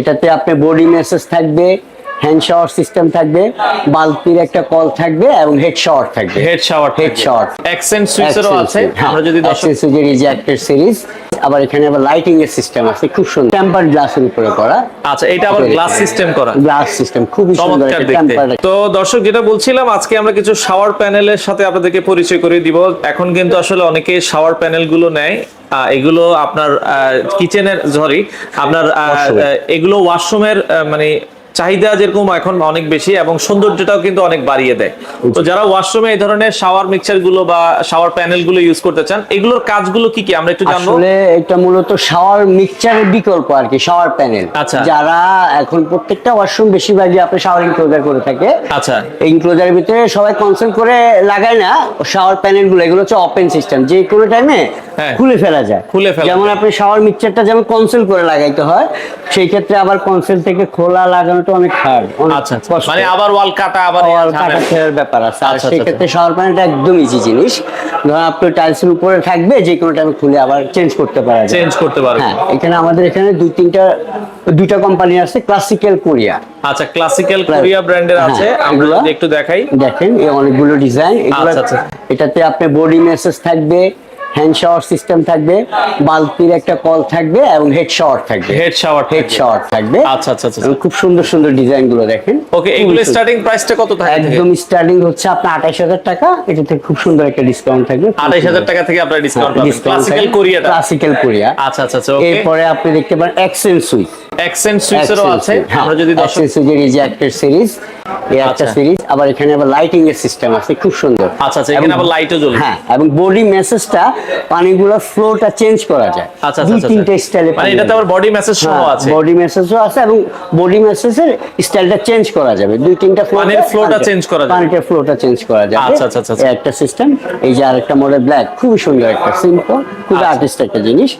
এটাতে আপনার body message থাকবে, হ্যান্ড শাওয়ার সিস্টেম থাকবে, বালতির একটা কল থাকবে এবং হেড শাওয়ার থাকবে। হেড শাওয়ার অ্যাকসেন্ট সুইচেরও আছে। আমরা যদি দর্শক সুইচের এই যে একটা সিরিজ, আবার এখানে আবার লাইটিং এর সিস্টেম আছে, খুব সুন্দর টেম্পারড গ্লাসের উপরে করা। আচ্ছা, এটা আবার গ্লাস সিস্টেম করা, গ্লাস সিস্টেম খুবই সুন্দর একটা টেম্পারড। তো দর্শক যেটা বলছিলাম, আজকে আমরা কিছু শাওয়ার প্যানেলের সাথে আপনাদেরকে পরিচয় করে দিব। এখন কিন্তু আসলে অনেকে শাওয়ার প্যানেল গুলো নেয়, এগুলো আপনার কিচেনের আপনার এগুলো ওয়াশরুমের মানে চাহিদা যেরকম এখন অনেক বেশি এবং সৌন্দর্যটাও কিন্তু অনেক বাড়িয়ে দেয়। তো যারা ওয়াশরুমে এই ধরনের শাওয়ার মিক্সচার গুলো বা শাওয়ার প্যানেল গুলো ইউজ করতে চান, এগুলোর কাজগুলো কি কি আমরা একটু জানবো। আসলে এটা মূলত শাওয়ার মিক্সচারের বিকল্প আর কি, শাওয়ার প্যানেল। আচ্ছা, যারা এখন প্রত্যেকটা ওয়াশরুম বেশিরভাগই আপনি শাওয়ার ইনক্লোজার করে থাকে। আচ্ছা, এই ইনক্লোজারের ভিতরে সবাই কনসেন্ট করে লাগায় না শাওয়ার প্যানেল গুলো, এগুলো হচ্ছে ওপেন সিস্টেম, যে কোনো টাইমে খুলে ফেলা যায়। যেমন আপনি শাওয়ার মিক্সচারটা যেমন কনসেন্ট করে লাগাইতে হয়, সেই ক্ষেত্রে আবার কনসেন্ট থেকে খোলা লাগানোটা অনেক হার্ড। আচ্ছা, মানে আবার ওয়াল কাটা, আবার ওয়াল কাটা ফেরার ব্যাপার আছে। আর সেই ক্ষেত্রে শাওয়ার প্যানেলটা একদম ইজি জিনিস। ধরুন আপনি টাইলসের উপরে থাকবে, যে কোনো টাইমে খুলে আবার চেঞ্জ করতে পারবেন। হ্যাঁ, এখানে আমাদের এখানে দুইটা কোম্পানি আছে, ক্লাসিক্যাল কোরিয়া। আচ্ছা, ক্লাসিক্যাল কোরিয়া ব্র্যান্ডের আছে। আমরা একটু দেখাই, দেখেন এই অনেকগুলো ডিজাইন। এটাতে আপনি বডি মেসেজ থাকবে, হ্যান্ড শাওয়ার সিস্টেম থাকবে, বালতির একটা কল থাকবে এবং হেড শাওয়ার থাকবে। আচ্ছা আচ্ছা আচ্ছা, খুব সুন্দর সুন্দর ডিজাইন গুলো দেখেন। ওকে, এগুলো স্টার্টিং প্রাইসটা কত থাকে? একদম স্টার্টিং হচ্ছে আপনার 28000 টাকা। এটা থেকে খুব সুন্দর একটা ডিসকাউন্ট থাকবে। 28000 টাকা থেকে আপনারা ডিসকাউন্ট পাবেন ক্লাসিক্যাল কোরিয়া। আচ্ছা আচ্ছা আচ্ছা, ওকে। এরপরে আপনি দেখতে পারেন অ্যাকসেন্ট সুইচেরও আছে। আমরা যদি দর্শক সুইচের এই যে একটা সিরিজ, এই একটা সিরিজ, আবার এখানে আবার লাইটিং এর সিস্টেম আছে, খুব সুন্দর। আচ্ছা আচ্ছা, এখানে আবার লাইটও জ্বলবে। হ্যাঁ, এবং বডি মেসেজটা পানিগুলো ফ্লোটা চেঞ্জ করা যায়। আচ্ছা দুই তিনটা স্টাইলে, মানে এটাতে আবার বডি মেসেজ সহ আছে। বডি মেসেজও আছে এবং বডি মেসেজের স্টাইলটা চেঞ্জ করা যাবে। দুই তিনটা পানির ফ্লোটা চেঞ্জ করা যাবে। পানির ফ্লোটা চেঞ্জ করা যাবে। আচ্ছা আচ্ছা আচ্ছা, একটা সিস্টেম। এই যে আরেকটা মডেল ব্ল্যাক, খুব সুন্দর একটা সিম্পল, খুব আর্টিস্ট একটা জিনিস।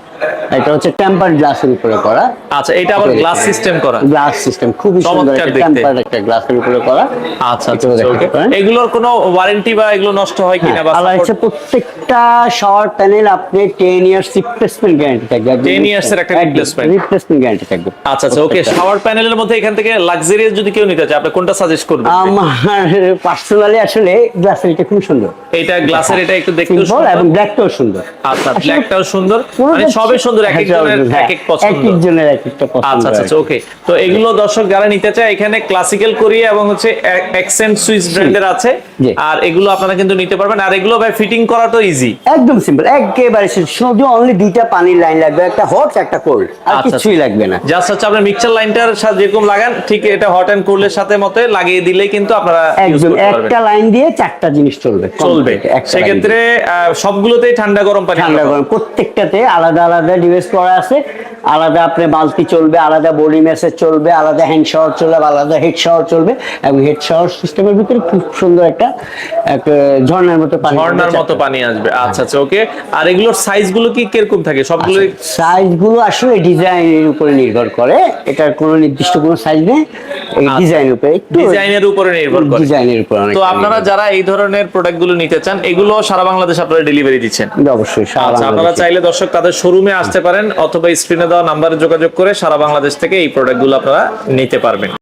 এটা হচ্ছে টেম্পারড গ্লাসের উপরে করা। আচ্ছা, এটা আবার গ্লাস সিস্টেম করা, গ্লাস সিস্টেম খুব সুন্দর একটা টেম্পারড একটা গ্লাসের উপরে করা। আচ্ছা আচ্ছা, ওকে। এগুলোর কোনো ওয়ারেন্টি বা এগুলো নষ্ট হয় কিনা বা আলাদা প্রত্যেকটা শাওয়ার প্যানেল আপনি 10 ইয়ার্স রিপ্লেসমেন্ট গ্যারান্টি থাকবে। 10 ইয়ার্স এর একটা রিপ্লেসমেন্ট গ্যারান্টি থাকবে। আচ্ছা আচ্ছা, ওকে। শাওয়ার প্যানেলের মধ্যে এখান থেকে লাক্সারিয়াস যদি কেউ নিতে চায়, আপনি কোনটা সাজেস্ট করবেন? আমার পার্সোনালি আসলে গ্লাসের এটা খুব সুন্দর। এটা গ্লাসের এটা একটু দেখতে সুন্দর এবং ব্ল্যাকটাও সুন্দর। আচ্ছা, ব্ল্যাকটাও সুন্দর, মানে সবই সুন্দর, এক একজনের এক এক পছন্দ, এক একজনের এক একটা পছন্দ। আচ্ছা আচ্ছা, ওকে। তো এগুলো দর্শক যারা নিতে চায়, এখানে ক্লাসিক্যাল কোরিয়া এবং হচ্ছে অ্যাকসেন্ট সুইচ ব্র্যান্ডের আছে। আর এগুলো আপনারা কিন্তু নিতে পারবেন। আর এগুলো ভাই ফিটিং করা তো ইজি, একদম সিম্পল, একেবারে শুধু অনলি দুইটা পানির লাইন লাগবে, একটা হট একটা কোল্ড, আর কিছুই লাগবে না। জাস্ট হচ্ছে আপনার মিক্সচার লাইনটার সাথে যেরকম লাগান, ঠিক এটা হট এন্ড কোল্ড এর সাথে মতে লাগিয়ে দিলেই কিন্তু আপনারা ইউজ করতে পারবেন। একটা লাইন দিয়ে চারটা জিনিস চলবে। সেক্ষেত্রে সবগুলোতেই ঠান্ডা গরম পানি, প্রত্যেকটাতে আলাদা আলাদা ডিভাইস করা আছে। আলাদা আপনার বালতি চলবে, আলাদা বডি মেসেজ চলবে, আলাদা হ্যান্ড শাওয়ার চলবে, আলাদা হেড শাওয়ার চলবে। এবং হেড শাওয়ার সিস্টেমের ভিতরে খুব সুন্দর একটা ঝর্ণার মতো পানি আসবে। আচ্ছা আচ্ছা, ওকে। আর এগুলোর সাইজ গুলো কি কিরকম থাকে? সবগুলো সাইজ গুলো আসলে ডিজাইনের উপরে নির্ভর করে, এটার কোনো নির্দিষ্ট কোনো সাইজ নেই, এই ডিজাইনের উপরে নির্ভর করে। তো আপনারা যারা এই ধরনের প্রোডাক্ট গুলো নিতে চান, এগুলো সারা বাংলাদেশ আপনারা ডেলিভারি দিচ্ছেন? অবশ্যই। আপনারা চাইলে দর্শক তাদের শোরুমে আসতে পারেন, অথবা স্ক্রিনে দেওয়া নাম্বারে যোগাযোগ করে সারা বাংলাদেশ থেকে এই প্রোডাক্ট গুলো আপনারা নিতে পারবেন।